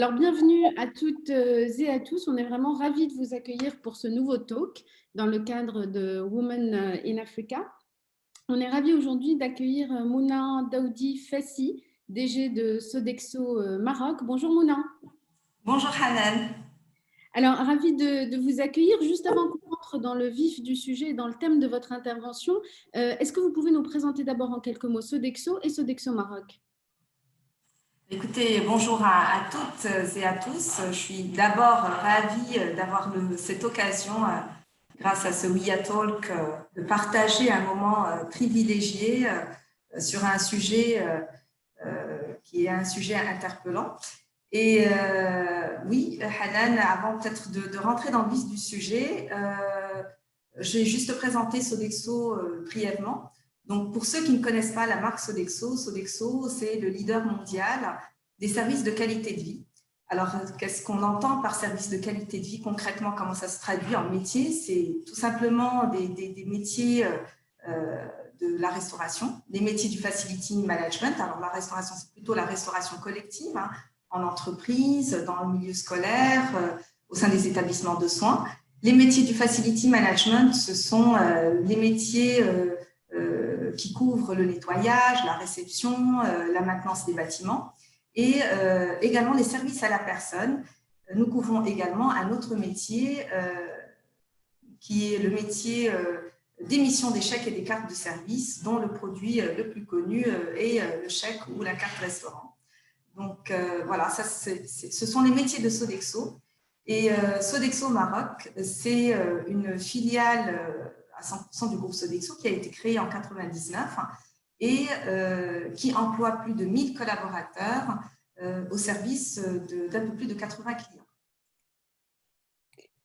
Alors, bienvenue à toutes et à tous. On est vraiment ravis de vous accueillir pour ce nouveau talk dans le cadre de Women in Africa. On est ravis aujourd'hui d'accueillir Mouna Daoudi Fassi, DG de Sodexo Maroc. Bonjour Mouna. Bonjour Hanan. Alors, ravi de vous accueillir. Juste avant qu'on entre dans le vif du sujet et dans le thème de votre intervention, est-ce que vous pouvez nous présenter d'abord en quelques mots Sodexo et Sodexo Maroc? Écoutez, bonjour à toutes et à tous. Je suis d'abord ravie d'avoir cette occasion, grâce à ce We Are Talk, de partager un moment privilégié sur un sujet qui est un sujet interpellant. Et oui, Hanan, avant peut-être de rentrer dans le vif du sujet, j'ai juste présenté Sodexo brièvement. Donc, pour ceux qui ne connaissent pas la marque Sodexo, Sodexo, c'est le leader mondial des services de qualité de vie. Alors, qu'est-ce qu'on entend par service de qualité de vie concrètement? Comment ça se traduit en métier? C'est tout simplement des métiers de la restauration, des métiers du facility management. Alors, la restauration, c'est plutôt la restauration collective, hein, en entreprise, dans le milieu scolaire, au sein des établissements de soins. Les métiers du facility management, ce sont les métiers qui couvrent le nettoyage, la réception, la maintenance des bâtiments et également les services à la personne. Nous couvrons également un autre métier qui est le métier d'émission des chèques et des cartes de service, dont le produit le plus connu est le chèque ou la carte restaurant. Donc voilà, ce sont les métiers de Sodexo. Et Sodexo Maroc, c'est une filiale à 100% du groupe Sodexo qui a été créée en 1999 et qui emploie plus de 1000 collaborateurs au service d'un peu plus de 80 clients.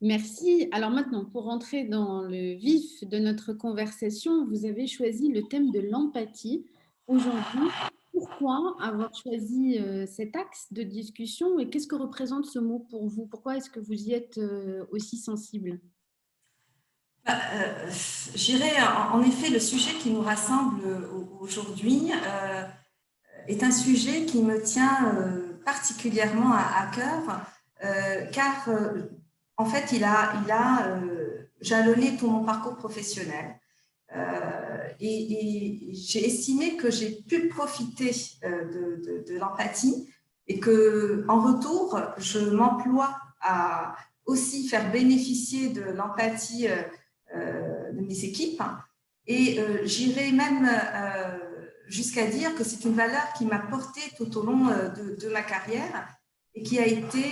Merci. Alors maintenant, pour rentrer dans le vif de notre conversation, vous avez choisi le thème de l'empathie aujourd'hui. Pourquoi avoir choisi cet axe de discussion et qu'est-ce que représente ce mot pour vous? Pourquoi est-ce que vous y êtes aussi sensible? Je dirais, en effet, le sujet qui nous rassemble aujourd'hui est un sujet qui me tient particulièrement à cœur, car en fait, il a jalonné tout mon parcours professionnel. Et j'ai estimé que j'ai pu profiter de l'empathie et qu'en retour, je m'emploie à aussi faire bénéficier de l'empathie de mes équipes. Et j'irai même jusqu'à dire que c'est une valeur qui m'a portée tout au long de ma carrière et qui a été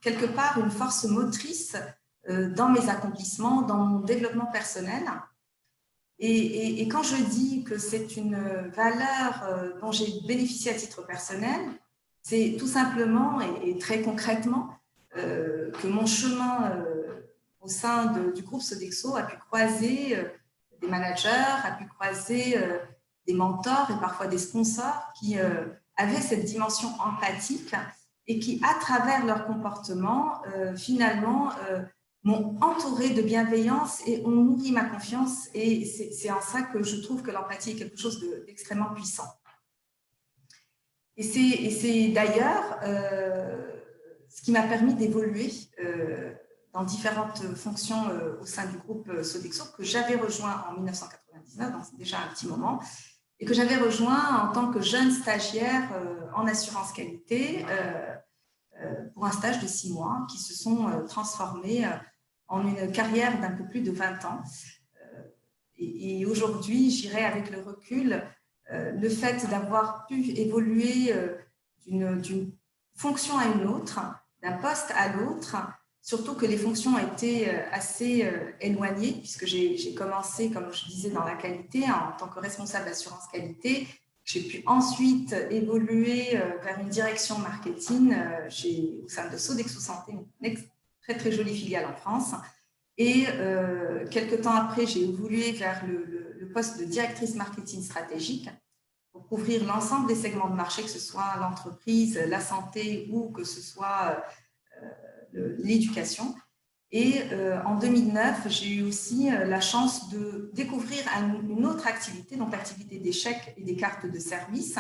quelque part une force motrice dans mes accomplissements, dans mon développement personnel. Et quand je dis que c'est une valeur dont j'ai bénéficié à titre personnel, c'est tout simplement et très concrètement que mon chemin au sein du groupe Sodexo a pu croiser des managers, a pu croiser des mentors et parfois des sponsors qui avaient cette dimension empathique et qui, à travers leur comportement, finalement, m'ont entourée de bienveillance et ont nourri ma confiance. Et c'est en ça que je trouve que l'empathie est quelque chose d'extrêmement puissant. Et c'est d'ailleurs ce qui m'a permis d'évoluer dans différentes fonctions au sein du groupe Sodexo, que j'avais rejoint en 1999, donc c'est déjà un petit moment, et que j'avais rejoint en tant que jeune stagiaire en assurance qualité pour un stage de 6 mois qui se sont transformés en une carrière d'un peu plus de 20 ans. Et aujourd'hui, j'irai avec le recul, le fait d'avoir pu évoluer d'une fonction à une autre, d'un poste à l'autre, surtout que les fonctions ont été assez éloignées, puisque j'ai commencé, comme je disais, dans la qualité, en tant que responsable d'assurance qualité. J'ai pu ensuite évoluer vers une direction marketing au sein de Sodexo Santé, une très très jolie filiale en France. Et quelques temps après, j'ai évolué vers le poste de directrice marketing stratégique pour couvrir l'ensemble des segments de marché, que ce soit l'entreprise, la santé ou que ce soit l'éducation. Et en 2009, j'ai eu aussi la chance de découvrir une autre activité, donc l'activité des chèques et des cartes de service,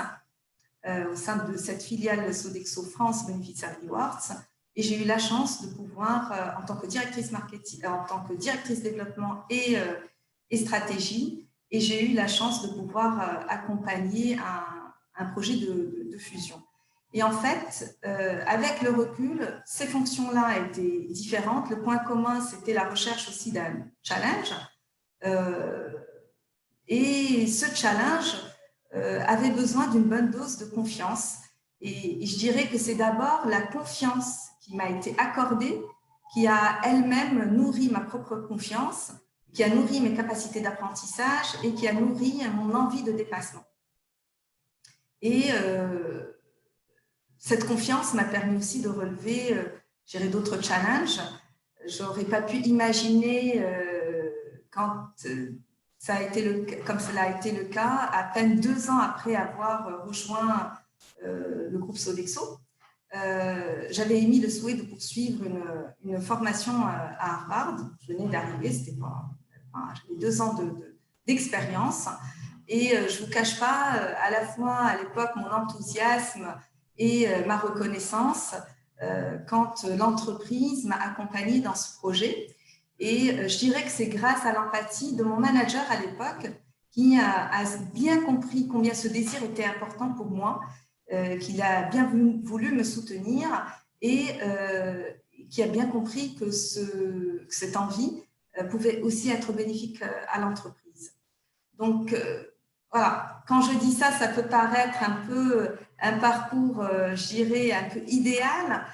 au sein de cette filiale Sodexo France Beneficiary Awards. Et j'ai eu la chance de pouvoir, en tant que directrice marketing, en tant que directrice développement et stratégie, et j'ai eu la chance de pouvoir accompagner un projet de fusion. Et en fait, avec le recul, ces fonctions-là étaient différentes. Le point commun, c'était la recherche aussi d'un challenge. Et ce challenge avait besoin d'une bonne dose de confiance. Et je dirais que c'est d'abord la confiance qui m'a été accordée, qui a elle-même nourri ma propre confiance, qui a nourri mes capacités d'apprentissage et qui a nourri mon envie de dépassement. Et cette confiance m'a permis aussi de relever d'autres challenges. Je n'aurais pas pu imaginer, quand ça a été comme cela a été le cas, à peine 2 ans après avoir rejoint le groupe Sodexo, j'avais émis le souhait de poursuivre une formation à Harvard. Je venais d'arriver, j'avais 2 ans d'expérience. Et je ne vous cache pas, à la fois à l'époque, mon enthousiasme et ma reconnaissance quand l'entreprise m'a accompagnée dans ce projet. Et je dirais que c'est grâce à l'empathie de mon manager à l'époque qui a bien compris combien ce désir était important pour moi, qu'il a bien voulu me soutenir et qui a bien compris que cette envie pouvait aussi être bénéfique à l'entreprise. Donc, voilà, quand je dis ça, ça peut paraître un peu un parcours, je dirais, un peu idéal,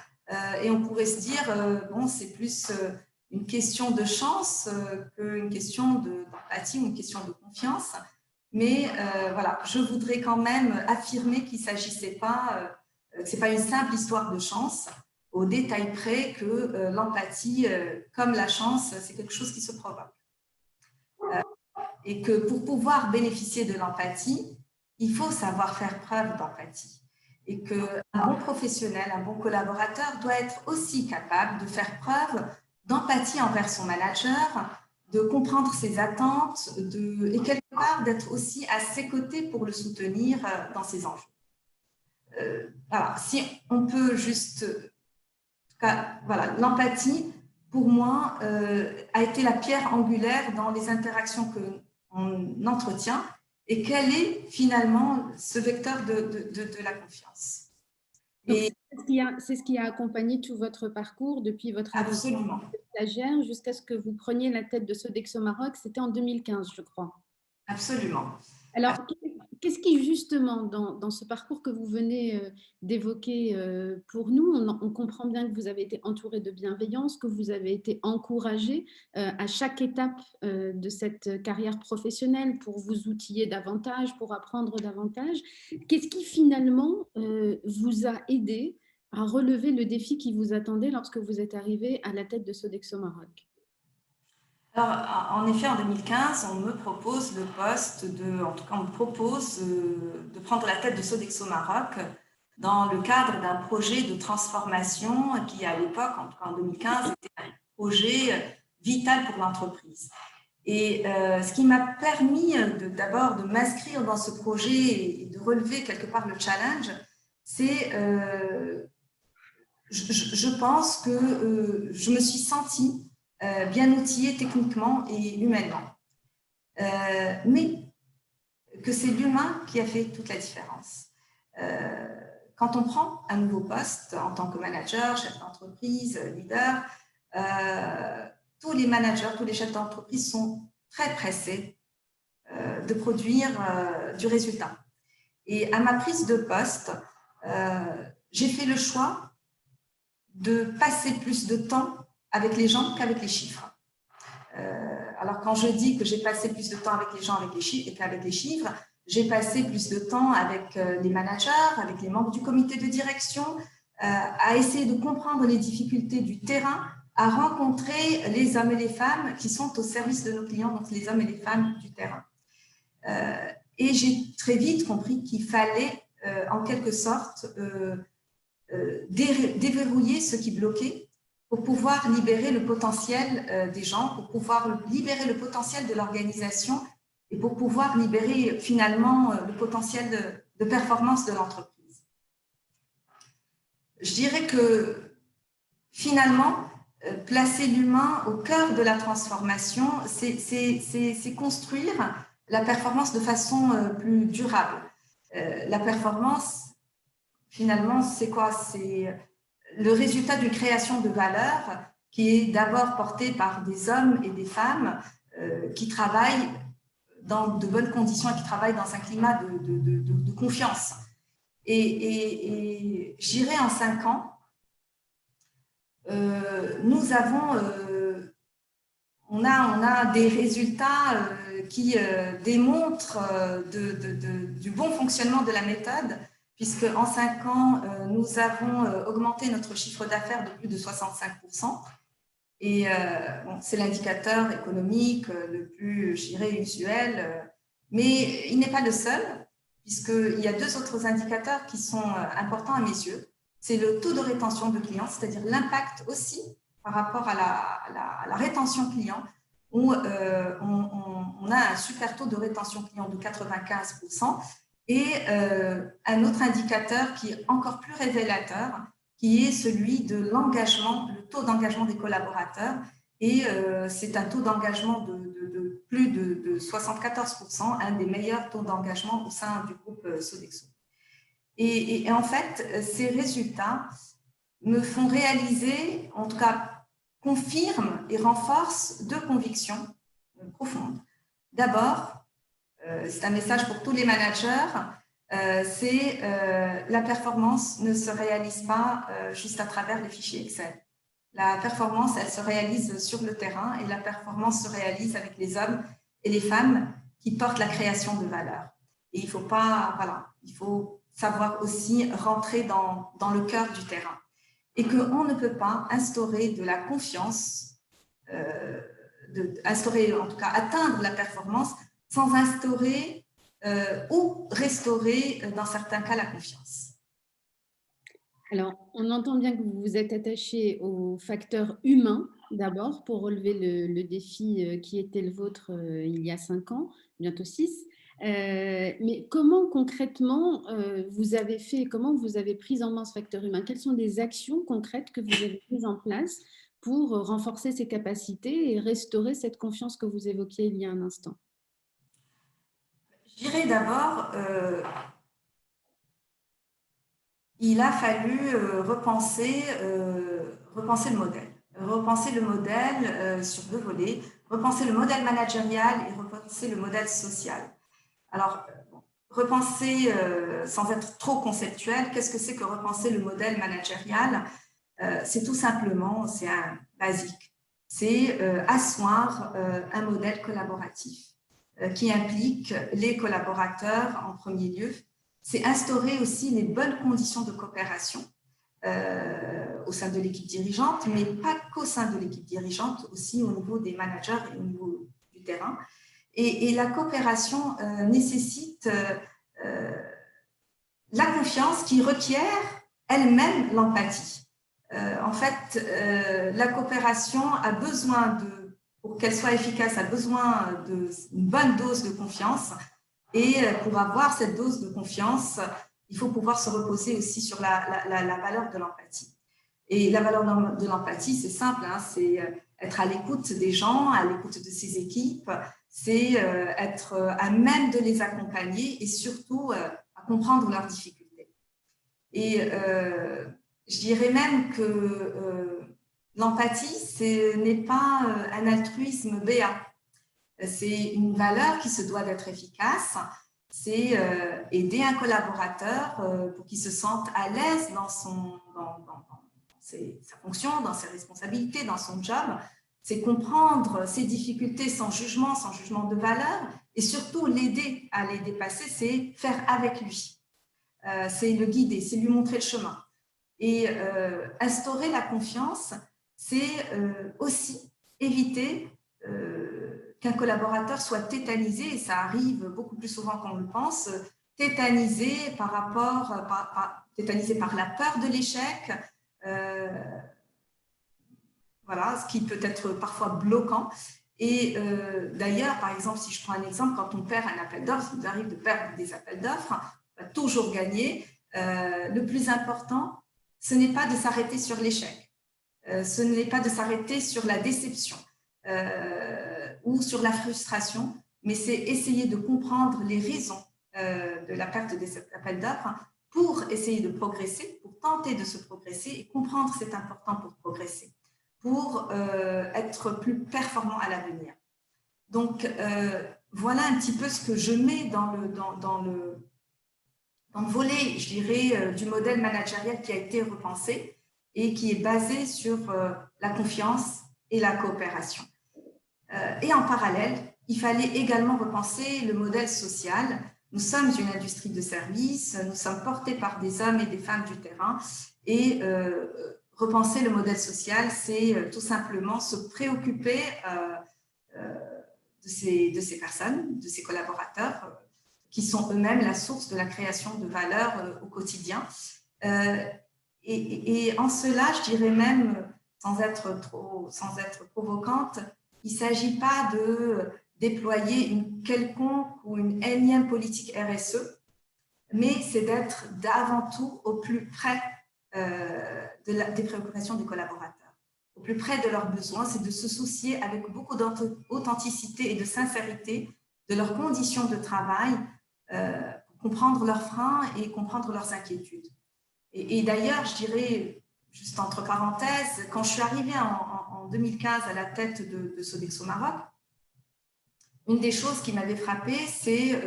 et on pourrait se dire, bon, c'est plus une question de chance qu'une question d'empathie ou une question de confiance. Mais voilà, je voudrais quand même affirmer qu'il ne s'agissait pas, que ce n'est pas une simple histoire de chance, au détail près que l'empathie, comme la chance, c'est quelque chose qui se provoque. Et que pour pouvoir bénéficier de l'empathie, il faut savoir faire preuve d'empathie. Et qu'un bon professionnel, un bon collaborateur doit être aussi capable de faire preuve d'empathie envers son manager, de comprendre ses attentes et quelque part d'être aussi à ses côtés pour le soutenir dans ses enjeux. Voilà, si on peut juste… voilà, l'empathie, pour moi, a été la pierre angulaire dans les interactions qu'on entretient et quel est finalement ce vecteur de la confiance. C'est ce qui a accompagné tout votre parcours depuis votre arrivée de stagiaire jusqu'à ce que vous preniez la tête de Sodexo Maroc. C'était en 2015, je crois. Absolument. Alors, qu'est-ce qui, justement, dans ce parcours que vous venez d'évoquer pour nous, on comprend bien que vous avez été entouré de bienveillance, que vous avez été encouragé à chaque étape de cette carrière professionnelle pour vous outiller davantage, pour apprendre davantage. Qu'est-ce qui, finalement, vous a aidé à relever le défi qui vous attendait lorsque vous êtes arrivé à la tête de Sodexo Maroc? Alors, en effet, en 2015, on me propose le poste en tout cas, on me propose de prendre la tête de Sodexo Maroc dans le cadre d'un projet de transformation qui, à l'époque, en tout cas en 2015, était un projet vital pour l'entreprise. Et ce qui m'a permis d'abord de m'inscrire dans ce projet et de relever quelque part le challenge, c'est, je pense que je me suis sentie bien outillé techniquement et humainement. Mais que c'est l'humain qui a fait toute la différence. Quand on prend un nouveau poste en tant que manager, chef d'entreprise, leader, tous les managers, tous les chefs d'entreprise sont très pressés de produire du résultat. Et à ma prise de poste, j'ai fait le choix de passer plus de temps avec les gens qu'avec les chiffres. Alors, quand je dis que j'ai passé plus de temps avec les gens qu'avec les chiffres, j'ai passé plus de temps avec les managers, avec les membres du comité de direction, à essayer de comprendre les difficultés du terrain, à rencontrer les hommes et les femmes qui sont au service de nos clients, donc les hommes et les femmes du terrain. Et j'ai très vite compris qu'il fallait, en quelque sorte, déverrouiller ce qui bloquait pour pouvoir libérer le potentiel des gens, pour pouvoir libérer le potentiel de l'organisation et pour pouvoir libérer finalement le potentiel de performance de l'entreprise. je dirais que finalement, placer l'humain au cœur de la transformation, c'est construire la performance de façon plus durable. La performance, finalement, c'est quoi? C'est le résultat d'une création de valeur qui est d'abord portée par des hommes et des femmes qui travaillent dans de bonnes conditions et qui travaillent dans un climat de confiance. Et j'irai en 5 ans, nous avons, on a des résultats qui démontrent du bon fonctionnement de la méthode, puisque en 5 ans, nous avons augmenté notre chiffre d'affaires de plus de 65%. Et bon, c'est l'indicateur économique le plus, je dirais, usuel, mais il n'est pas le seul, puisqu'il y a 2 autres indicateurs qui sont importants à mes yeux. C'est le taux de rétention de clients, c'est-à-dire l'impact aussi par rapport à la rétention client, où on a un super taux de rétention client de 95%, et un autre indicateur qui est encore plus révélateur, qui est celui de l'engagement, le taux d'engagement des collaborateurs. Et c'est un taux d'engagement de plus de 74%, un des meilleurs taux d'engagement au sein du groupe Sodexo. Et en fait, ces résultats me font réaliser, en tout cas confirment et renforcent 2 convictions profondes. D'abord, c'est un message pour tous les managers, c'est la performance ne se réalise pas juste à travers les fichiers Excel. La performance, elle se réalise sur le terrain et la performance se réalise avec les hommes et les femmes qui portent la création de valeur. Et il faut pas, voilà, il faut savoir aussi rentrer dans le cœur du terrain. Et qu'on ne peut pas instaurer de la confiance, instaurer, en tout cas atteindre la performance sans instaurer ou restaurer, dans certains cas, la confiance. Alors, on entend bien que vous vous êtes attaché au facteur humain d'abord pour relever le défi qui était le vôtre il y a 5 ans, bientôt 6. Mais comment concrètement vous avez fait, comment vous avez pris en main ce facteur humain? Quelles sont les actions concrètes que vous avez mises en place pour renforcer ces capacités et restaurer cette confiance que vous évoquiez il y a un instant? Je dirais d'abord, il a fallu repenser le modèle. Repenser le modèle sur 2 volets, repenser le modèle managérial et repenser le modèle social. Alors, repenser sans être trop conceptuel, qu'est-ce que c'est que repenser le modèle managérial? C'est tout simplement, c'est un basique, c'est asseoir un modèle collaboratif qui implique les collaborateurs en premier lieu. C'est instaurer aussi les bonnes conditions de coopération au sein de l'équipe dirigeante, mais pas qu'au sein de l'équipe dirigeante, aussi au niveau des managers et au niveau du terrain. Et la coopération nécessite la confiance qui requiert elle-même l'empathie. En fait, la coopération a besoin pour qu'elle soit efficace, a besoin d'une bonne dose de confiance. Et pour avoir cette dose de confiance, il faut pouvoir se reposer aussi sur la valeur de l'empathie. Et la valeur de l'empathie, c'est simple, hein, c'est être à l'écoute des gens, à l'écoute de ses équipes, c'est être à même de les accompagner et surtout à comprendre leurs difficultés. Et je dirais même que l'empathie, ce n'est pas un altruisme béat. C'est une valeur qui se doit d'être efficace. C'est aider un collaborateur pour qu'il se sente à l'aise dans sa fonction, dans ses responsabilités, dans son job. C'est comprendre ses difficultés sans jugement de valeur et surtout l'aider à les dépasser, c'est faire avec lui. C'est le guider, c'est lui montrer le chemin. Et instaurer la confiance, c'est aussi éviter qu'un collaborateur soit tétanisé, et ça arrive beaucoup plus souvent qu'on le pense, tétanisé tétanisé par la peur de l'échec, voilà, ce qui peut être parfois bloquant. Et d'ailleurs, par exemple, si je prends un exemple, quand on perd un appel d'offres, il nous arrive de perdre des appels d'offres, on va toujours gagner. Le plus important, ce n'est pas de s'arrêter sur l'échec, ce n'est pas de s'arrêter sur la déception ou sur la frustration, mais c'est essayer de comprendre les raisons de la perte de cet appel d'offres pour essayer de progresser, pour tenter de se progresser et comprendre c'est important pour progresser, pour être plus performant à l'avenir. Donc, voilà un petit peu ce que je mets dans le volet, je dirais, du modèle managérial qui a été repensé et qui est basé sur la confiance et la coopération. Et en parallèle, il fallait également repenser le modèle social. Nous sommes une industrie de services, nous sommes portés par des hommes et des femmes du terrain et repenser le modèle social, c'est tout simplement se préoccuper de ces personnes, de ces collaborateurs qui sont eux-mêmes la source de la création de valeur au quotidien. Et en cela, je dirais même, sans être provocante, il ne s'agit pas de déployer une quelconque ou une énième politique RSE, mais c'est d'être avant tout au plus près des préoccupations des collaborateurs, au plus près de leurs besoins, c'est de se soucier avec beaucoup d'authenticité et de sincérité de leurs conditions de travail, pour comprendre leurs freins et comprendre leurs inquiétudes. Et d'ailleurs, je dirais, juste entre parenthèses, quand je suis arrivée en 2015 à la tête de Sodexo Maroc, une des choses qui m'avait frappée, c'est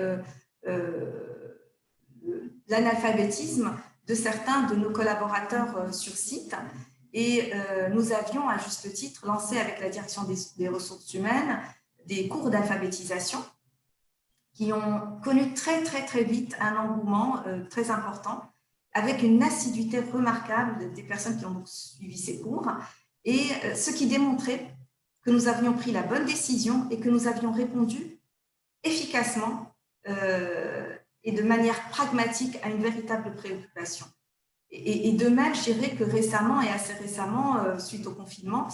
l'analphabétisme de certains de nos collaborateurs sur site. Et nous avions, à juste titre, lancé avec la direction des ressources humaines des cours d'alphabétisation qui ont connu très vite un engouement très important, avec une assiduité remarquable des personnes qui ont donc suivi ces cours, et ce qui démontrait que nous avions pris la bonne décision et que nous avions répondu efficacement et de manière pragmatique à une véritable préoccupation. Et de même, je dirais que récemment et assez récemment, suite au confinement,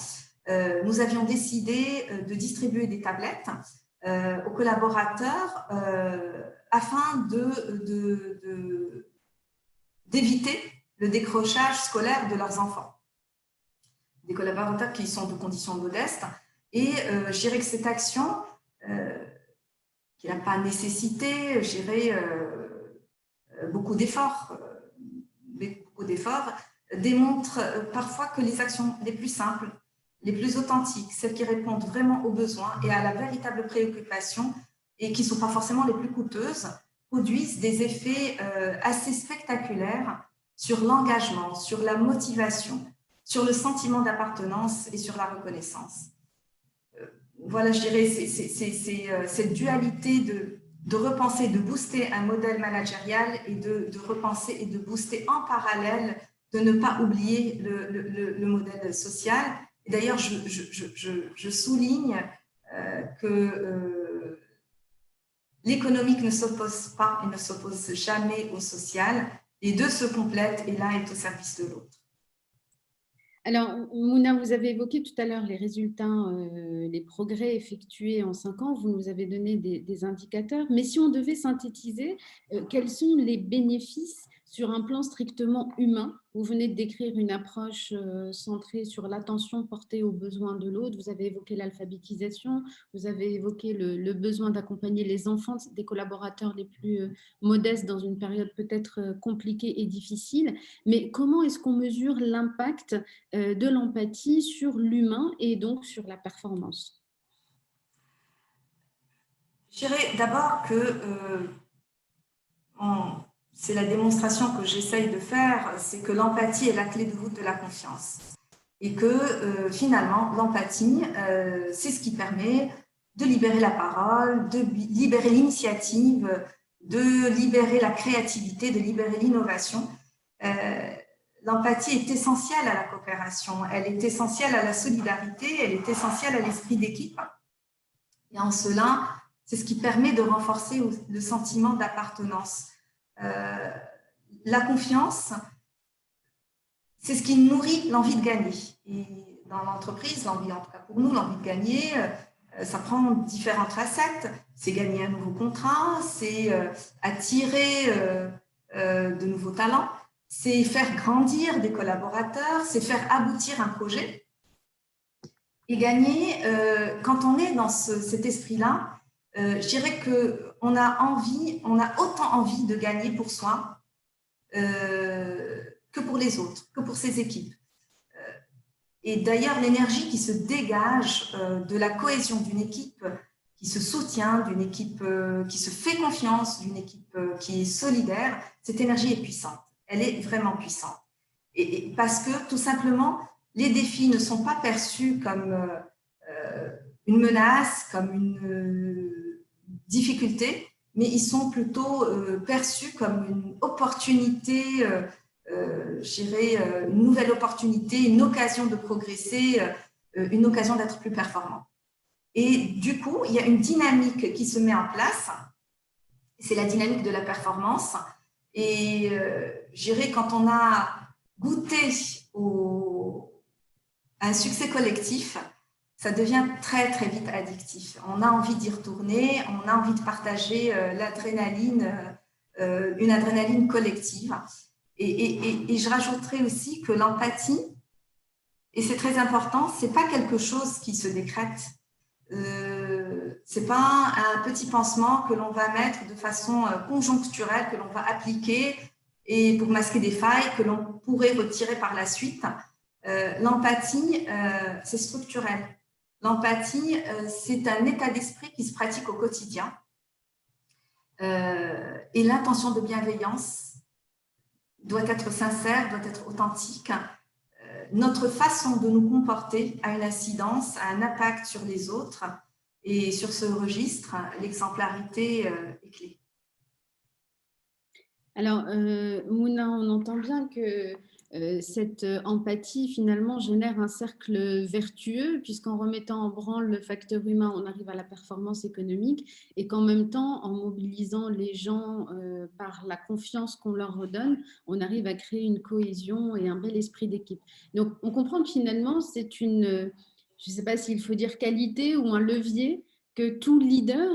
nous avions décidé de distribuer des tablettes aux collaborateurs afin d'éviter le décrochage scolaire de leurs enfants. Des collaborateurs qui sont de conditions modestes. Et je dirais que cette action, qui n'a pas nécessité, je dirais, beaucoup d'efforts, démontre parfois que les actions les plus simples, les plus authentiques, celles qui répondent vraiment aux besoins et à la véritable préoccupation et qui ne sont pas forcément les plus coûteuses, produisent des effets assez spectaculaires sur l'engagement, sur la motivation, sur le sentiment d'appartenance et sur la reconnaissance. Voilà, je dirais, c'est cette dualité de repenser, de booster un modèle managérial et de repenser et de booster en parallèle, de ne pas oublier le modèle social. Et d'ailleurs, je souligne que l'économique ne s'oppose pas et ne s'oppose jamais au social. Les deux se complètent et l'un est au service de l'autre. Alors, Mouna, vous avez évoqué tout à l'heure les résultats, les progrès effectués en 5 ans. Vous nous avez donné des indicateurs. Mais si on devait synthétiser, quels sont les bénéfices sur un plan strictement humain? Vous venez de décrire une approche centrée sur l'attention portée aux besoins de l'autre. Vous avez évoqué l'alphabétisation. Vous avez évoqué le besoin d'accompagner les enfants des collaborateurs les plus modestes dans une période peut-être compliquée et difficile. Mais comment est-ce qu'on mesure l'impact de l'empathie sur l'humain et donc sur la performance? Je dirais d'abord que c'est la démonstration que j'essaye de faire, c'est que l'empathie est la clé de voûte de la confiance. Et que finalement, l'empathie, c'est ce qui permet de libérer la parole, de libérer l'initiative, de libérer la créativité, de libérer l'innovation. L'empathie est essentielle à la coopération, elle est essentielle à la solidarité, elle est essentielle à l'esprit d'équipe. Et en cela, c'est ce qui permet de renforcer le sentiment d'appartenance. La confiance, c'est ce qui nourrit l'envie de gagner. Et dans l'entreprise, l'envie, en tout cas pour nous, l'envie de gagner, ça prend différentes facettes. C'est gagner un nouveau contrat, c'est attirer de nouveaux talents, c'est faire grandir des collaborateurs, c'est faire aboutir un projet. Et gagner, quand on est dans cet esprit-là, je dirais qu'on a autant envie de gagner pour soi que pour les autres, que pour ses équipes. Et d'ailleurs, l'énergie qui se dégage de la cohésion d'une équipe qui se soutient, d'une équipe qui se fait confiance, d'une équipe qui est solidaire, cette énergie est puissante. Elle est vraiment puissante. Et parce que, tout simplement, les défis ne sont pas perçus comme une menace, comme une difficulté, mais ils sont plutôt perçus comme une opportunité, je dirais, une nouvelle opportunité, une occasion de progresser, une occasion d'être plus performant. Et du coup, il y a une dynamique qui se met en place, c'est la dynamique de la performance. Et je dirais, quand on a goûté à un succès collectif, ça devient très, très vite addictif. On a envie d'y retourner, on a envie de partager l'adrénaline, une adrénaline collective. Et je rajouterais aussi que l'empathie, et c'est très important, ce n'est pas quelque chose qui se décrète. Ce n'est pas un petit pansement que l'on va mettre de façon conjoncturelle, que l'on va appliquer et pour masquer des failles que l'on pourrait retirer par la suite. L'empathie, c'est structurel. L'empathie, c'est un état d'esprit qui se pratique au quotidien. Et l'intention de bienveillance doit être sincère, doit être authentique. Notre façon de nous comporter a une incidence, a un impact sur les autres. Et sur ce registre, l'exemplarité est clé. Alors, Mouna, on entend bien que cette empathie, finalement, génère un cercle vertueux, puisqu'en remettant en branle le facteur humain, on arrive à la performance économique, et qu'en même temps, en mobilisant les gens par la confiance qu'on leur redonne, on arrive à créer une cohésion et un bel esprit d'équipe. Donc, on comprend que finalement, c'est une, je ne sais pas s'il faut dire qualité ou un levier que tout leader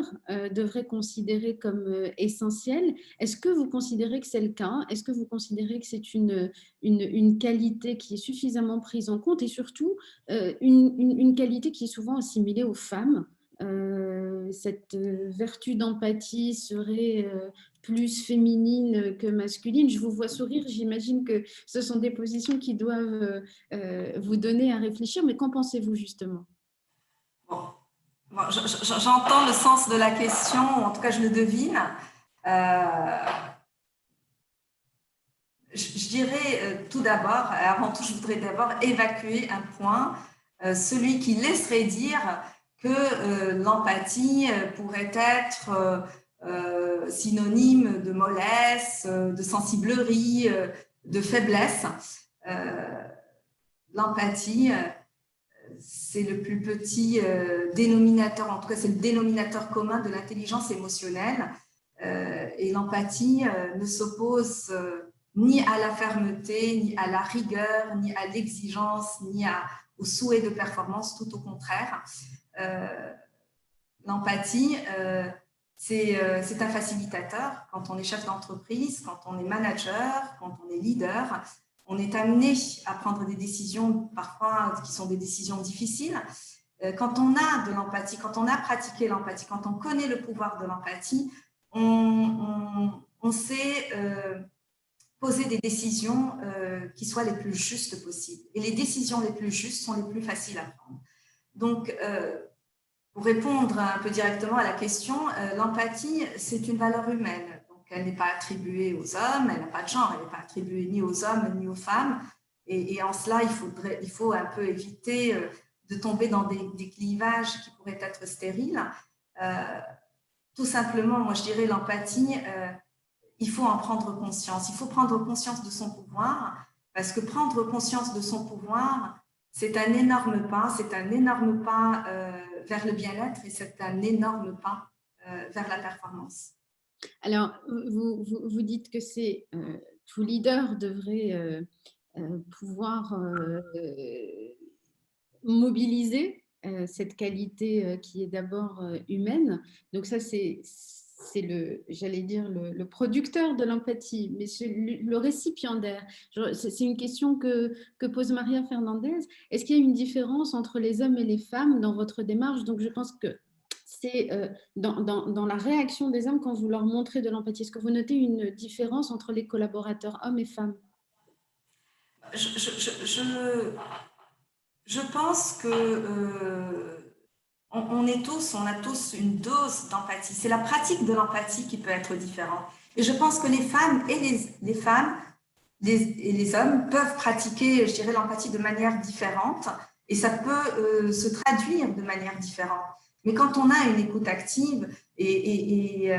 devrait considérer comme essentiel. Est-ce que vous considérez que c'est le cas? Est-ce que vous considérez que c'est une qualité qui est suffisamment prise en compte et surtout une qualité qui est souvent assimilée aux femmes? Cette vertu d'empathie serait plus féminine que masculine. Je vous vois sourire, j'imagine que ce sont des positions qui doivent vous donner à réfléchir, mais qu'en pensez-vous justement? Bon, j'entends le sens de la question, en tout cas je le devine. Je dirais tout d'abord, avant tout, je voudrais d'abord évacuer un point, celui qui laisserait dire que l'empathie pourrait être synonyme de mollesse, de sensiblerie, de faiblesse. L'empathie, c'est le plus petit dénominateur, en tout cas c'est le dénominateur commun de l'intelligence émotionnelle. Et l'empathie ne s'oppose ni à la fermeté, ni à la rigueur, ni à l'exigence, ni au souhait de performance, tout au contraire. L'empathie, c'est un facilitateur. Quand on est chef d'entreprise, quand on est manager, quand on est leader, on est amené à prendre des décisions parfois qui sont des décisions difficiles. Quand on a de l'empathie, quand on a pratiqué l'empathie, quand on connaît le pouvoir de l'empathie, on sait poser des décisions qui soient les plus justes possibles. Et les décisions les plus justes sont les plus faciles à prendre. Donc, pour répondre un peu directement à la question, l'empathie, c'est une valeur humaine. Donc, elle n'est pas attribuée aux hommes, elle n'a pas de genre, elle n'est pas attribuée ni aux hommes ni aux femmes. Et en cela, il faut un peu éviter de tomber dans des clivages qui pourraient être stériles. Tout simplement, moi je dirais l'empathie, il faut en prendre conscience. Il faut prendre conscience de son pouvoir, parce que prendre conscience de son pouvoir, c'est un énorme pas, vers le bien-être et c'est un énorme pas vers la performance. Alors, vous dites que tout leader devrait pouvoir mobiliser cette qualité qui est d'abord humaine. Donc ça, c'est c'est j'allais dire, le producteur de l'empathie, mais c'est le récipiendaire. C'est une question que pose Maria Fernandez. Est-ce qu'il y a une différence entre les hommes et les femmes dans votre démarche? Donc, je pense que c'est dans la réaction des hommes quand vous leur montrez de l'empathie. Est-ce que vous notez une différence entre les collaborateurs hommes et femmes? Je pense que on a tous une dose d'empathie. C'est la pratique de l'empathie qui peut être différente. Et je pense que les femmes et les femmes et les hommes peuvent pratiquer, je dirais, l'empathie de manière différente et ça peut se traduire de manière différente. Mais quand on a une écoute active et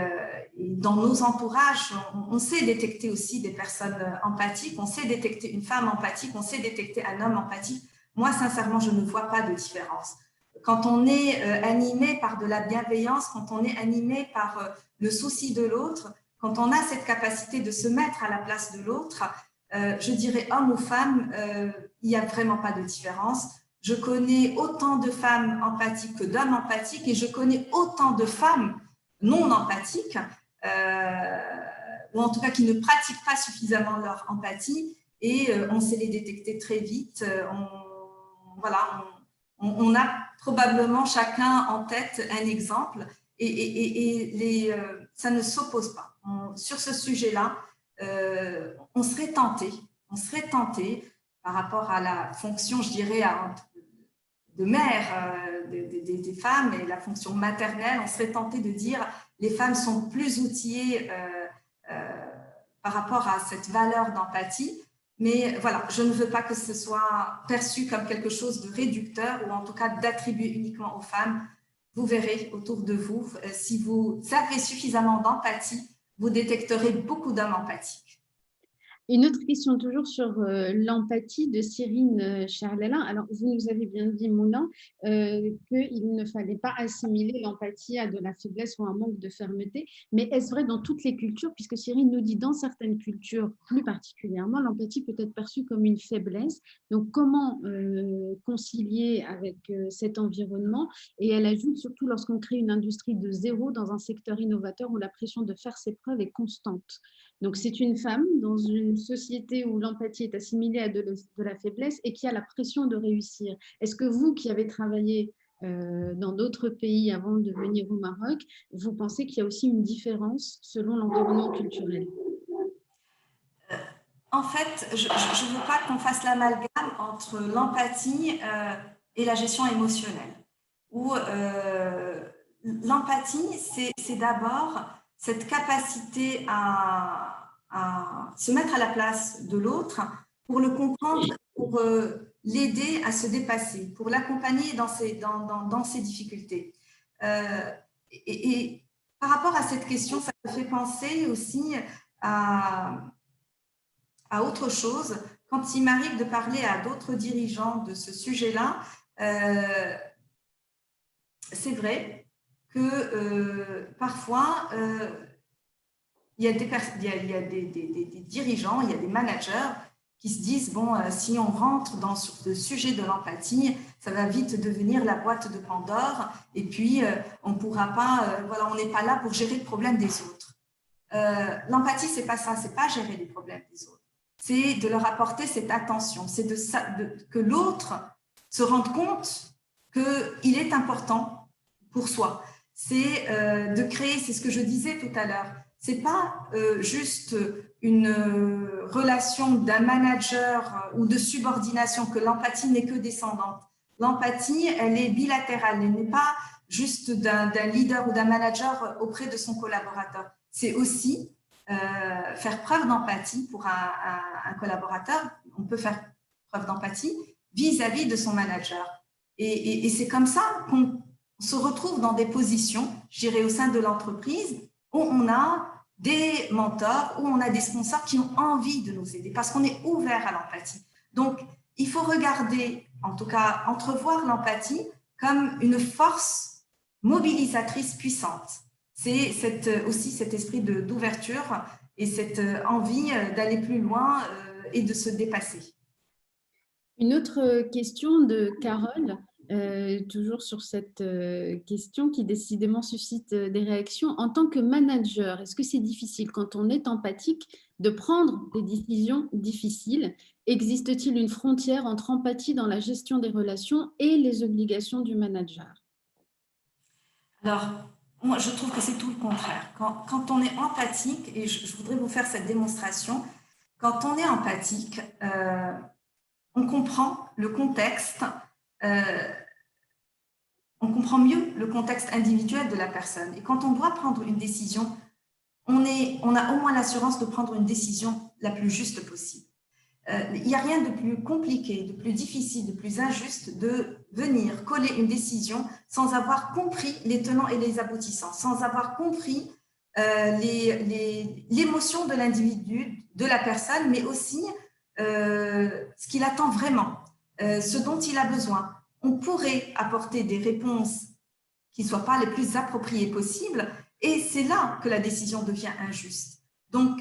dans nos entourages, on sait détecter aussi des personnes empathiques, on sait détecter une femme empathique, on sait détecter un homme empathique. Moi, sincèrement, je ne vois pas de différence. Quand on est animé par de la bienveillance, quand on est animé par le souci de l'autre, quand on a cette capacité de se mettre à la place de l'autre, je dirais homme ou femme, il n'y a vraiment pas de différence. Je connais autant de femmes empathiques que d'hommes empathiques et je connais autant de femmes non empathiques, ou en tout cas qui ne pratiquent pas suffisamment leur empathie et on sait les détecter très vite. On a probablement chacun en tête un exemple et ça ne s'oppose pas. Sur ce sujet-là, on serait tenté par rapport à la fonction, je dirais, de mère des femmes et la fonction maternelle, on serait tenté de dire les femmes sont plus outillées par rapport à cette valeur d'empathie. Mais voilà, je ne veux pas que ce soit perçu comme quelque chose de réducteur ou en tout cas d'attribuer uniquement aux femmes. Vous verrez autour de vous, si vous avez suffisamment d'empathie, vous détecterez beaucoup d'hommes empathiques. Une autre question toujours sur l'empathie de Cyrine Charlelin. Alors, vous nous avez bien dit, Mouna, qu'il ne fallait pas assimiler l'empathie à de la faiblesse ou un manque de fermeté. Mais est-ce vrai dans toutes les cultures? Puisque Cyrine nous dit dans certaines cultures, plus particulièrement, l'empathie peut être perçue comme une faiblesse. Donc, comment concilier avec cet environnement? Et elle ajoute surtout lorsqu'on crée une industrie de zéro dans un secteur innovateur où la pression de faire ses preuves est constante. Donc, c'est une femme dans une société où l'empathie est assimilée à de la faiblesse et qui a la pression de réussir. Est-ce que vous, qui avez travaillé dans d'autres pays avant de venir au Maroc, vous pensez qu'il y a aussi une différence selon l'environnement culturel? En fait, je ne veux pas qu'on fasse l'amalgame entre l'empathie et la gestion émotionnelle. Où l'empathie, c'est d'abord cette capacité à se mettre à la place de l'autre pour le comprendre, pour l'aider à se dépasser, pour l'accompagner dans ses difficultés. Et par rapport à cette question, ça me fait penser aussi à autre chose. Quand il m'arrive de parler à d'autres dirigeants de ce sujet-là, c'est vrai que parfois, il y a des dirigeants, il y a des managers qui se disent, bon, si on rentre sur le sujet de l'empathie, ça va vite devenir la boîte de Pandore et puis on ne pourra pas, voilà, on n'est pas là pour gérer le problème des autres. L'empathie, c'est pas ça, c'est pas gérer les problèmes des autres. C'est de leur apporter cette attention, c'est que l'autre se rende compte qu'il est important pour soi. C'est de créer, c'est ce que je disais tout à l'heure, c'est pas juste une relation d'un manager ou de subordination, que l'empathie n'est que descendante. L'empathie, elle est bilatérale, elle n'est pas juste d'un leader ou d'un manager auprès de son collaborateur. C'est aussi faire preuve d'empathie pour un collaborateur. On peut faire preuve d'empathie vis-à-vis de son manager. Et c'est comme ça qu'on se retrouve dans des positions, je dirais, au sein de l'entreprise où on a des mentors, où on a des sponsors qui ont envie de nous aider parce qu'on est ouvert à l'empathie. Donc, il faut regarder, en tout cas, entrevoir l'empathie comme une force mobilisatrice puissante. C'est aussi cet esprit d'ouverture et cette envie d'aller plus loin et de se dépasser. Une autre question de Carole. Toujours sur cette question qui décidément suscite des réactions. En tant que manager, est-ce que c'est difficile quand on est empathique de prendre des décisions difficiles? Existe-t-il une frontière entre empathie dans la gestion des relations et les obligations du manager? Alors, moi, je trouve que c'est tout le contraire. Quand on est empathique, et je voudrais vous faire cette démonstration, quand on est empathique, on comprend le contexte, on comprend mieux le contexte individuel de la personne. Et quand on doit prendre une décision, on a au moins l'assurance de prendre une décision la plus juste possible. Il n'y a rien de plus compliqué, de plus difficile, de plus injuste de venir coller une décision sans avoir compris les tenants et les aboutissants, sans avoir compris l'émotion de l'individu, de la personne, mais aussi ce qu'il attend vraiment, ce dont il a besoin. On pourrait apporter des réponses qui ne soient pas les plus appropriées possibles, et c'est là que la décision devient injuste. Donc,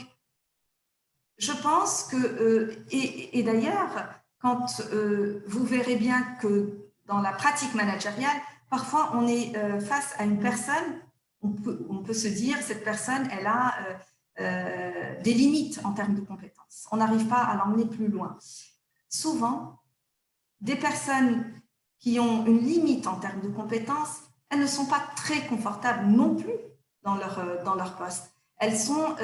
je pense que, et d'ailleurs, quand vous verrez bien que dans la pratique managériale, parfois on est face à une personne, on peut se dire, cette personne, elle a des limites en termes de compétences. On n'arrive pas à l'emmener plus loin. Souvent, des personnes qui ont une limite en termes de compétences, elles ne sont pas très confortables non plus dans leur poste. Elles sont...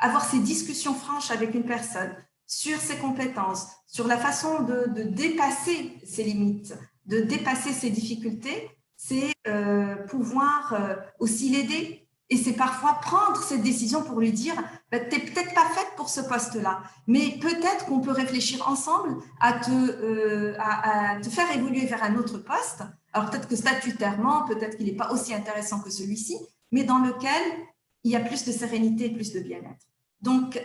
avoir ces discussions franches avec une personne sur ses compétences, sur la façon de dépasser ses limites, de dépasser ses difficultés, c'est pouvoir aussi l'aider. Et c'est parfois prendre cette décision pour lui dire bah, « tu n'es peut-être pas faite pour ce poste-là, mais peut-être qu'on peut réfléchir ensemble à te faire évoluer vers un autre poste. Alors peut-être que statutairement, peut-être qu'il n'est pas aussi intéressant que celui-ci, mais dans lequel il y a plus de sérénité et plus de bien-être. » Donc,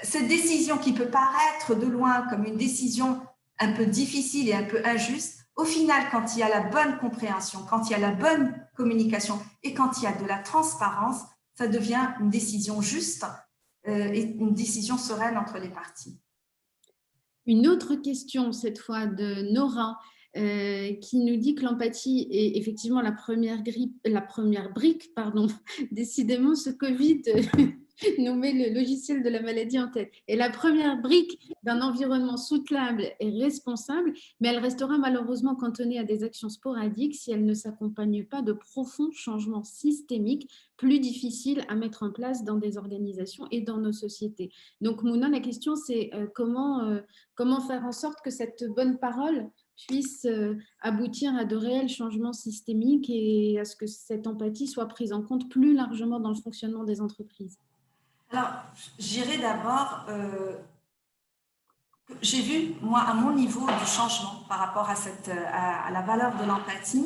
cette décision qui peut paraître de loin comme une décision un peu difficile et un peu injuste, au final, quand il y a la bonne compréhension, quand il y a la bonne communication et quand il y a de la transparence, ça devient une décision juste et une décision sereine entre les parties. Une autre question, cette fois de Nora, qui nous dit que l'empathie est effectivement la première brique, pardon. Décidément, ce Covid nous met le logiciel de la maladie en tête. Et la première brique d'un environnement soutenable et responsable, mais elle restera malheureusement cantonnée à des actions sporadiques si elle ne s'accompagne pas de profonds changements systémiques plus difficiles à mettre en place dans des organisations et dans nos sociétés. Donc, Mouna, la question, c'est comment faire en sorte que cette bonne parole puisse aboutir à de réels changements systémiques et à ce que cette empathie soit prise en compte plus largement dans le fonctionnement des entreprises. Alors, j'irai d'abord, j'ai vu, moi, à mon niveau, du changement par rapport à la valeur de l'empathie.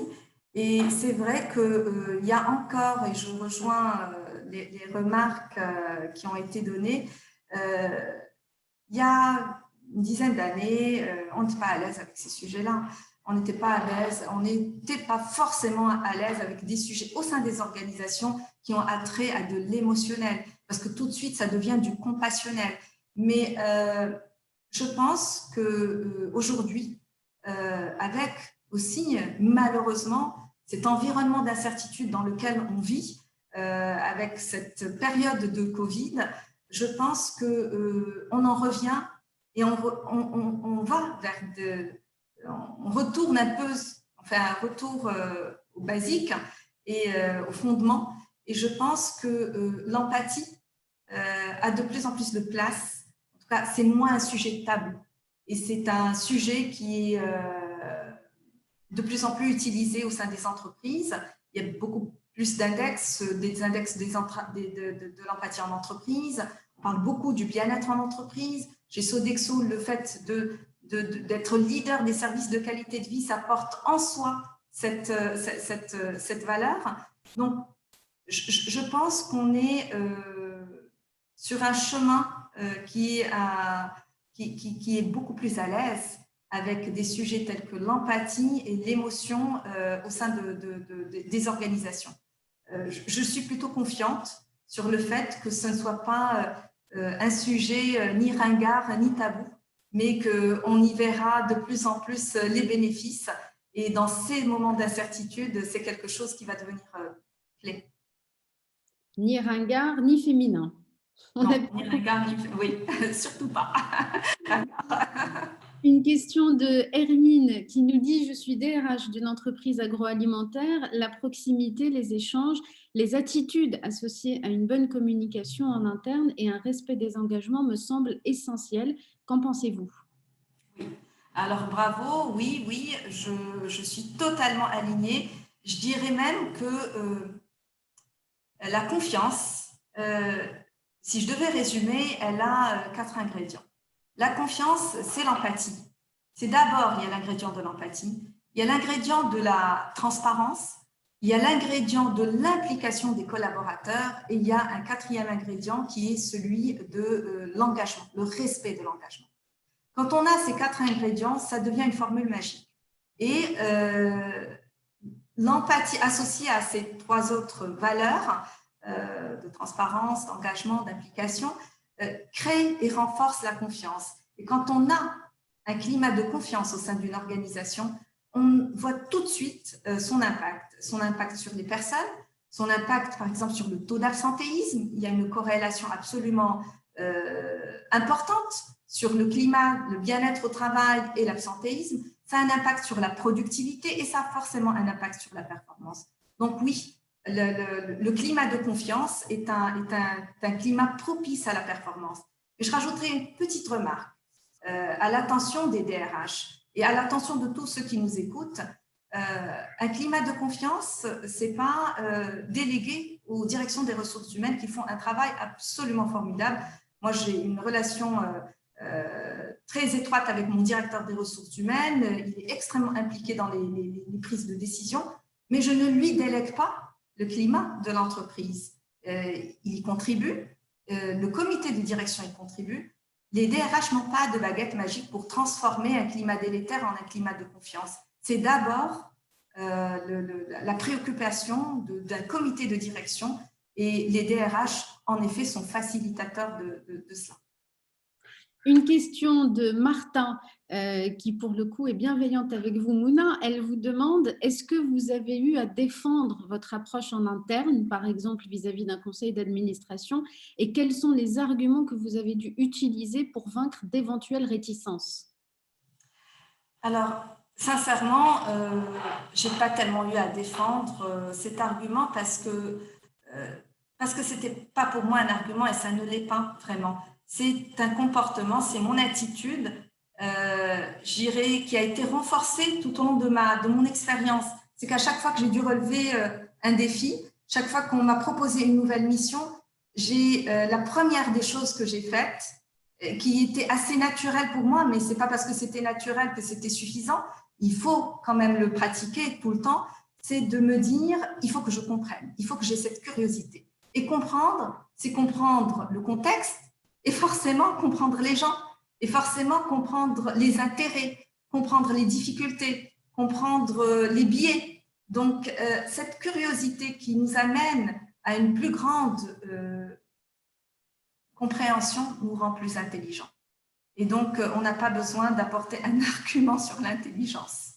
Et c'est vrai qu'il y a encore, et je rejoins les remarques qui ont été données, il y a une dizaine d'années, on n'était pas à l'aise avec ces sujets-là. On n'était pas à l'aise, on n'était pas forcément à l'aise avec des sujets au sein des organisations qui ont attrait à de l'émotionnel, parce que tout de suite, ça devient du compassionnel. Mais je pense qu'aujourd'hui, avec aussi, malheureusement, cet environnement d'incertitude dans lequel on vit, avec cette période de Covid, je pense qu'on en revient et on va vers on retourne un peu, enfin un retour au basique et au fondement. Et je pense que l'empathie a de plus en plus de place. En tout cas, c'est moins un sujet tabou. Et c'est un sujet qui est de plus en plus utilisé au sein des entreprises. Il y a beaucoup plus d'index, des index de l'empathie en entreprise. On parle beaucoup du bien-être en entreprise. Chez Sodexo, le fait d'être leader des services de qualité de vie, ça porte en soi cette valeur. Donc, je pense qu'on est sur un chemin qui est beaucoup plus à l'aise avec des sujets tels que l'empathie et l'émotion au sein des organisations. Je suis plutôt confiante sur le fait que ce ne soit pas un sujet ni ringard ni tabou, mais qu'on y verra de plus en plus les bénéfices Et dans ces moments d'incertitude, c'est quelque chose qui va devenir clé. Ni ringard, ni féminin. Non, ni ringard, ni... Oui, surtout pas. Une question de Hermine qui nous dit: je suis DRH d'une entreprise agroalimentaire. La proximité, les échanges, les attitudes associées à une bonne communication en interne et un respect des engagements me semblent essentiels. Qu'en pensez-vous? Oui. Alors bravo, oui, je suis totalement alignée. Je dirais même que la confiance, si je devais résumer, elle a 4 ingrédients. La confiance, c'est l'empathie. C'est d'abord, il y a l'ingrédient de l'empathie, il y a l'ingrédient de la transparence, il y a l'ingrédient de l'implication des collaborateurs et il y a un 4e ingrédient qui est celui de l'engagement, le respect de l'engagement. Quand on a ces 4 ingrédients, ça devient une formule magique. Et l'empathie associée à ces 3 autres valeurs de transparence, d'engagement, d'implication, crée et renforce la confiance. Et quand on a un climat de confiance au sein d'une organisation, on voit tout de suite son impact sur les personnes, son impact par exemple sur le taux d'absentéisme. Il y a une corrélation absolument importante sur le climat, le bien-être au travail et l'absentéisme. Ça a un impact sur la productivité et ça a forcément un impact sur la performance. Donc oui, le climat de confiance est un climat propice à la performance. Et je rajouterai une petite remarque à l'attention des DRH et à l'attention de tous ceux qui nous écoutent. Un climat de confiance, ce n'est pas délégué aux directions des ressources humaines qui font un travail absolument formidable. Moi, j'ai une relation très étroite avec mon directeur des ressources humaines. Il est extrêmement impliqué dans les prises de décision, mais je ne lui délègue pas le climat de l'entreprise. Il y contribue, le comité de direction y contribue. Les DRH n'ont pas de baguette magique pour transformer un climat délétère en un climat de confiance. C'est d'abord la préoccupation d'un comité de direction et les DRH, en effet, sont facilitateurs de cela. Une question de Martin, qui pour le coup est bienveillante avec vous, Mouna. Elle vous demande: est-ce que vous avez eu à défendre votre approche en interne, par exemple vis-à-vis d'un conseil d'administration, et quels sont les arguments que vous avez dû utiliser pour vaincre d'éventuelles réticences? Alors, sincèrement, je n'ai pas tellement eu à défendre cet argument parce que ce n'était pas pour moi un argument et ça ne l'est pas vraiment. C'est un comportement, c'est mon attitude, qui a été renforcée tout au long de mon expérience. C'est qu'à chaque fois que j'ai dû relever un défi, chaque fois qu'on m'a proposé une nouvelle mission, la première des choses que j'ai faites, qui était assez naturelle pour moi, mais ce n'est pas parce que c'était naturel que c'était suffisant. Il faut quand même le pratiquer tout le temps. C'est de me dire, il faut que je comprenne, il faut que j'ai cette curiosité. Et comprendre, c'est comprendre le contexte et forcément comprendre les gens, et forcément comprendre les intérêts, comprendre les difficultés, comprendre les biais. Donc, cette curiosité qui nous amène à une plus grande compréhension nous rend plus intelligents. Et donc, on n'a pas besoin d'apporter un argument sur l'intelligence.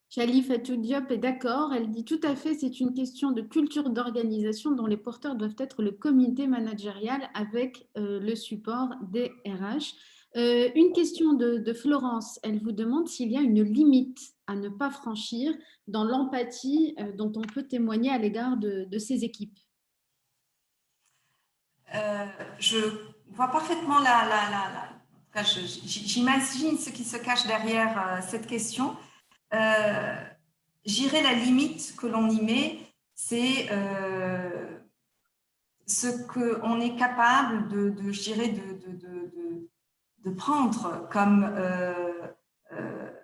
Chali Fatou Diop est d'accord. Elle dit tout à fait, c'est une question de culture d'organisation dont les porteurs doivent être le comité managérial avec le support des RH. Une question de Florence. Elle vous demande s'il y a une limite à ne pas franchir dans l'empathie dont on peut témoigner à l'égard de ces équipes. Je vois parfaitement j'imagine ce qui se cache derrière cette question. J'irai la limite que l'on y met, c'est ce qu'on est capable de prendre comme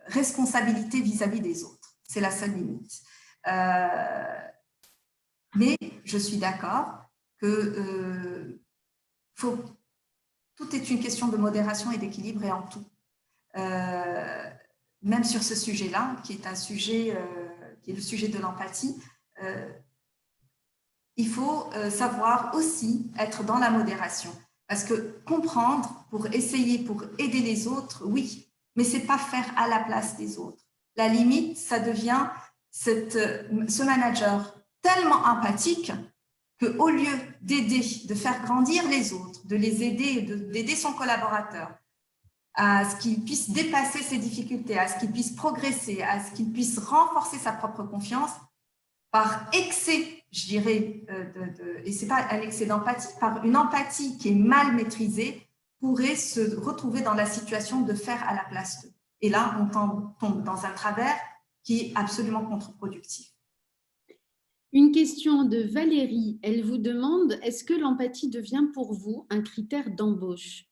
responsabilité vis-à-vis des autres. C'est la seule limite. Mais je suis d'accord que tout est une question de modération et d'équilibre et en tout. Même sur ce sujet-là, qui est le sujet de l'empathie, il faut savoir aussi être dans la modération. Parce que comprendre pour aider les autres, oui, mais ce n'est pas faire à la place des autres. la limite, ça devient ce manager tellement empathique qu'au lieu d'aider, de faire grandir les autres, de les aider, d'aider son collaborateur à ce qu'il puisse dépasser ses difficultés, à ce qu'il puisse progresser, à ce qu'il puisse renforcer sa propre confiance, par excès, je dirais, et ce n'est pas un excès d'empathie, par une empathie qui est mal maîtrisée, pourrait se retrouver dans la situation de faire à la place d'eux. Et là, on tombe dans un travers qui est absolument contre-productif. Une question de Valérie. Elle vous demande, est-ce que l'empathie devient pour vous un critère d'embauche?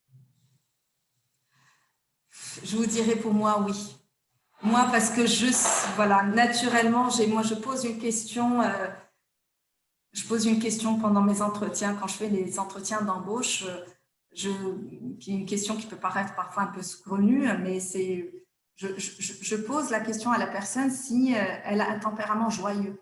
Je vous dirais pour moi, oui. Moi, parce que voilà, naturellement, je pose une question. Je pose une question pendant mes entretiens, quand je fais les entretiens d'embauche, qui est une question qui peut paraître parfois un peu saugrenue, mais je pose la question à la personne si elle a un tempérament joyeux,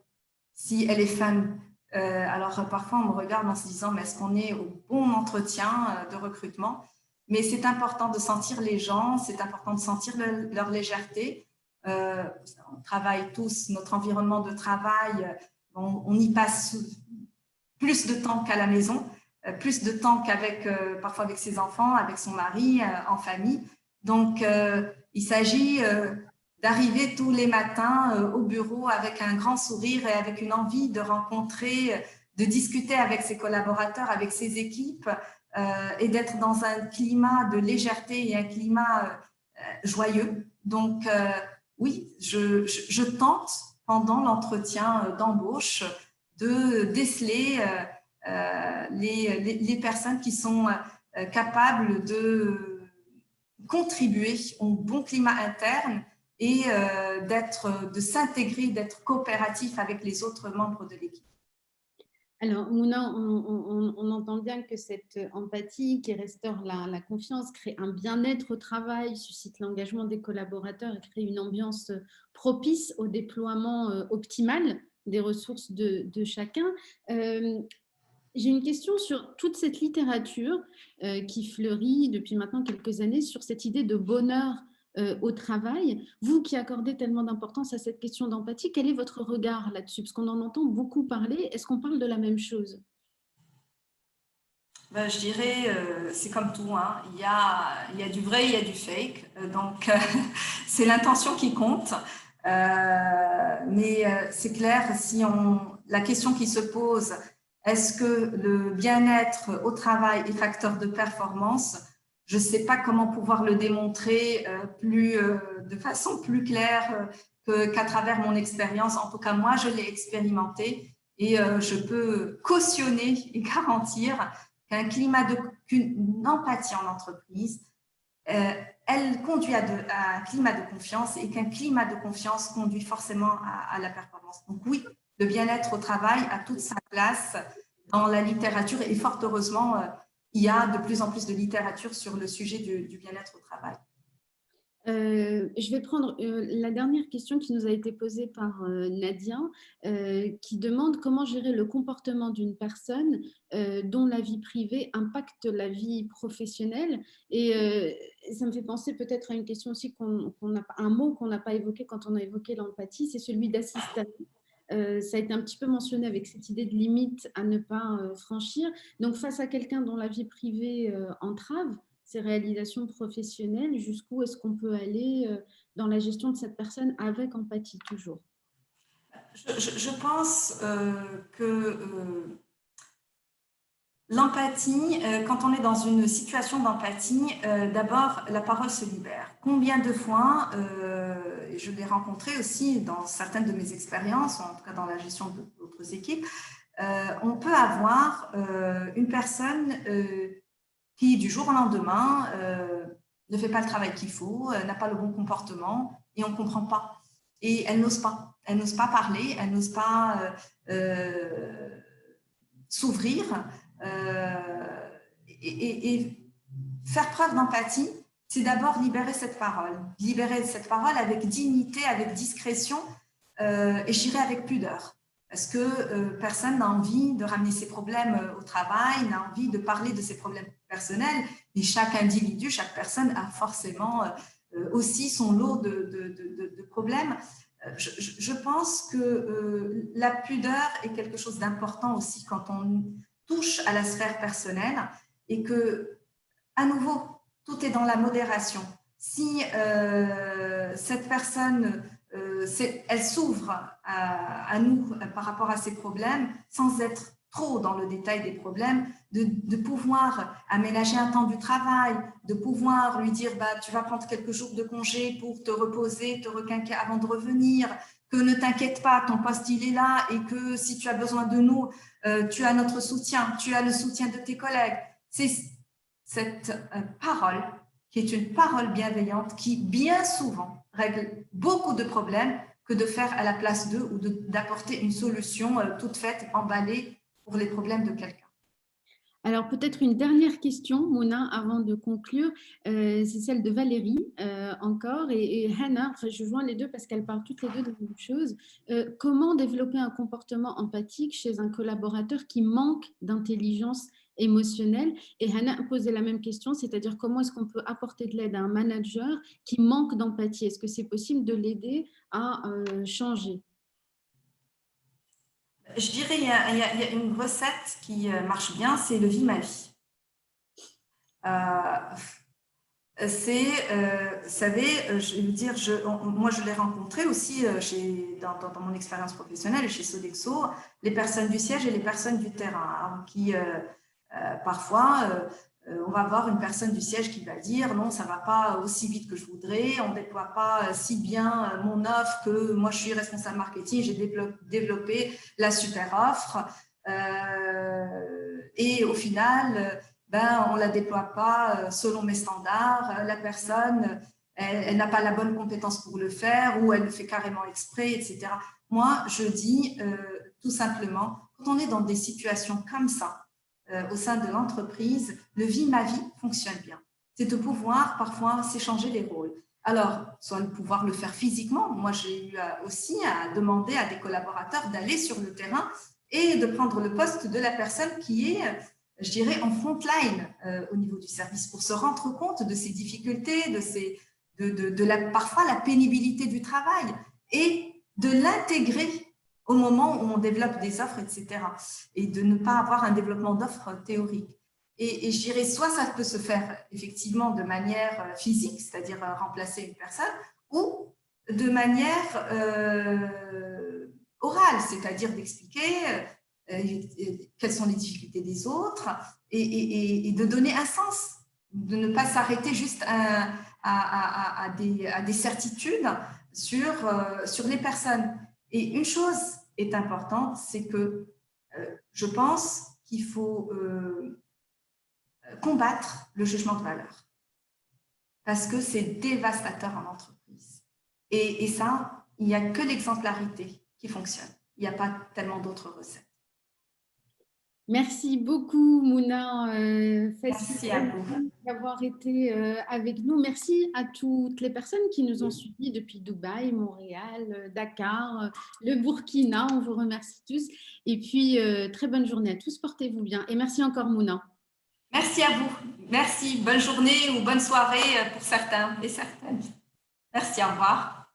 si elle est femme. Alors parfois on me regarde en se disant, mais est-ce qu'on est au bon entretien de recrutement? Mais c'est important de sentir les gens, c'est important de sentir leur légèreté. On travaille tous, notre environnement de travail, on y passe plus de temps qu'à la maison, plus de temps parfois avec ses enfants, avec son mari, en famille. Donc, il s'agit d'arriver tous les matins au bureau avec un grand sourire et avec une envie de rencontrer, de discuter avec ses collaborateurs, avec ses équipes, et d'être dans un climat de légèreté et un climat joyeux. Donc, oui, je tente pendant l'entretien d'embauche de déceler les personnes qui sont capables de contribuer au bon climat interne et de s'intégrer, d'être coopératif avec les autres membres de l'équipe. Alors, Mouna, on entend bien que cette empathie qui restaure la confiance, crée un bien-être au travail, suscite l'engagement des collaborateurs et crée une ambiance propice au déploiement optimal des ressources de chacun. J'ai une question sur toute cette littérature qui fleurit depuis maintenant quelques années sur cette idée de bonheur au travail. Vous qui accordez tellement d'importance à cette question d'empathie, quel est votre regard là-dessus? Parce qu'on en entend beaucoup parler. Est-ce qu'on parle de la même chose? Ben, je dirais, c'est comme tout, hein. Il y a du vrai, il y a du fake. Donc, c'est l'intention qui compte. Mais c'est clair, la question qui se pose, est-ce que le bien-être au travail est facteur de performance? Je ne sais pas comment pouvoir le démontrer de façon plus claire qu'à travers mon expérience. En tout cas, moi, je l'ai expérimenté et je peux cautionner et garantir qu'une empathie en entreprise, elle conduit à un climat de confiance et qu'un climat de confiance conduit forcément à la performance. Donc oui, le bien-être au travail a toute sa place dans la littérature et fort heureusement, il y a de plus en plus de littérature sur le sujet du bien-être au travail. Je vais prendre la dernière question qui nous a été posée par Nadia, qui demande comment gérer le comportement d'une personne dont la vie privée impacte la vie professionnelle. Et ça me fait penser peut-être à une question aussi, un mot qu'on n'a pas évoqué quand on a évoqué l'empathie, c'est celui d'assistanat. Ça a été un petit peu mentionné avec cette idée de limite à ne pas franchir. Donc, face à quelqu'un dont la vie privée entrave ses réalisations professionnelles, jusqu'où est-ce qu'on peut aller dans la gestion de cette personne avec empathie toujours? Je pense que l'empathie, quand on est dans une situation d'empathie, d'abord, la parole se libère. Combien de fois, je l'ai rencontré aussi dans certaines de mes expériences, en tout cas dans la gestion d'autres équipes, on peut avoir une personne qui, du jour au lendemain, ne fait pas le travail qu'il faut, n'a pas le bon comportement, et on ne comprend pas. Et elle n'ose pas. Elle n'ose pas parler, elle n'ose pas s'ouvrir. Et faire preuve d'empathie, c'est d'abord libérer cette parole avec dignité, avec discrétion, et je dirais avec pudeur. Parce que personne n'a envie de ramener ses problèmes au travail, n'a envie de parler de ses problèmes personnels, et chaque individu, chaque personne a forcément aussi son lot de problème. Je pense que la pudeur est quelque chose d'important aussi quand on touche à la sphère personnelle et que, à nouveau, tout est dans la modération. Si cette personne, elle s'ouvre à nous par rapport à ses problèmes, sans être trop dans le détail des problèmes, de pouvoir aménager un temps du travail, de pouvoir lui dire tu vas prendre quelques jours de congé pour te reposer, te requinquer avant de revenir, que ne t'inquiète pas, ton poste il est là et que si tu as besoin de nous, tu as notre soutien, tu as le soutien de tes collègues. C'est cette parole qui est une parole bienveillante qui bien souvent règle beaucoup de problèmes que de faire à la place d'eux ou d'apporter une solution toute faite, emballée pour les problèmes de quelqu'un. Alors, peut-être une dernière question, Mouna, avant de conclure. C'est celle de Valérie, encore, et Hannah. Enfin, je joins les deux parce qu'elles parlent toutes les deux de la même chose. Comment développer un comportement empathique chez un collaborateur qui manque d'intelligence émotionnelle? Et Hannah posait la même question, c'est-à-dire comment est-ce qu'on peut apporter de l'aide à un manager qui manque d'empathie? Est-ce que c'est possible de l'aider à changer? Je dirais, il y a une recette qui marche bien, c'est le Vie ma vie. Vous savez, je vais vous dire, moi je l'ai rencontré aussi dans mon expérience professionnelle chez Sodexo, les personnes du siège et les personnes du terrain, qui parfois, on va voir une personne du siège qui va dire non, ça ne va pas aussi vite que je voudrais, on ne déploie pas si bien mon offre que moi je suis responsable marketing, j'ai développé la super offre et au final, on ne la déploie pas selon mes standards, la personne, elle n'a pas la bonne compétence pour le faire ou elle le fait carrément exprès, etc. Moi, je dis tout simplement, quand on est dans des situations comme ça, au sein de l'entreprise, le Vie ma vie fonctionne bien. C'est de pouvoir parfois s'échanger les rôles. Alors, soit de pouvoir le faire physiquement. Moi, j'ai eu aussi à demander à des collaborateurs d'aller sur le terrain et de prendre le poste de la personne qui est, je dirais, en front line au niveau du service pour se rendre compte de ses difficultés, parfois la pénibilité du travail et de l'intégrer au moment où on développe des offres, etc. Et de ne pas avoir un développement d'offres théorique. Et je dirais, soit ça peut se faire effectivement de manière physique, c'est-à-dire remplacer une personne, ou de manière orale, c'est-à-dire d'expliquer quelles sont les difficultés des autres et de donner un sens, de ne pas s'arrêter juste à des certitudes sur les personnes. Et une chose est importante, c'est que je pense qu'il faut combattre le jugement de valeur parce que c'est dévastateur en entreprise. Et ça, il n'y a que l'exemplarité qui fonctionne. Il n'y a pas tellement d'autres recettes. Merci beaucoup, Mouna. Merci à vous. D'avoir été avec nous. Merci à toutes les personnes qui nous ont suivis depuis Dubaï, Montréal, Dakar, le Burkina. On vous remercie tous. Et puis, très bonne journée à tous. Portez-vous bien. Et merci encore, Mouna. Merci à vous. Merci. Bonne journée ou bonne soirée pour certains et certaines. Merci. Au revoir.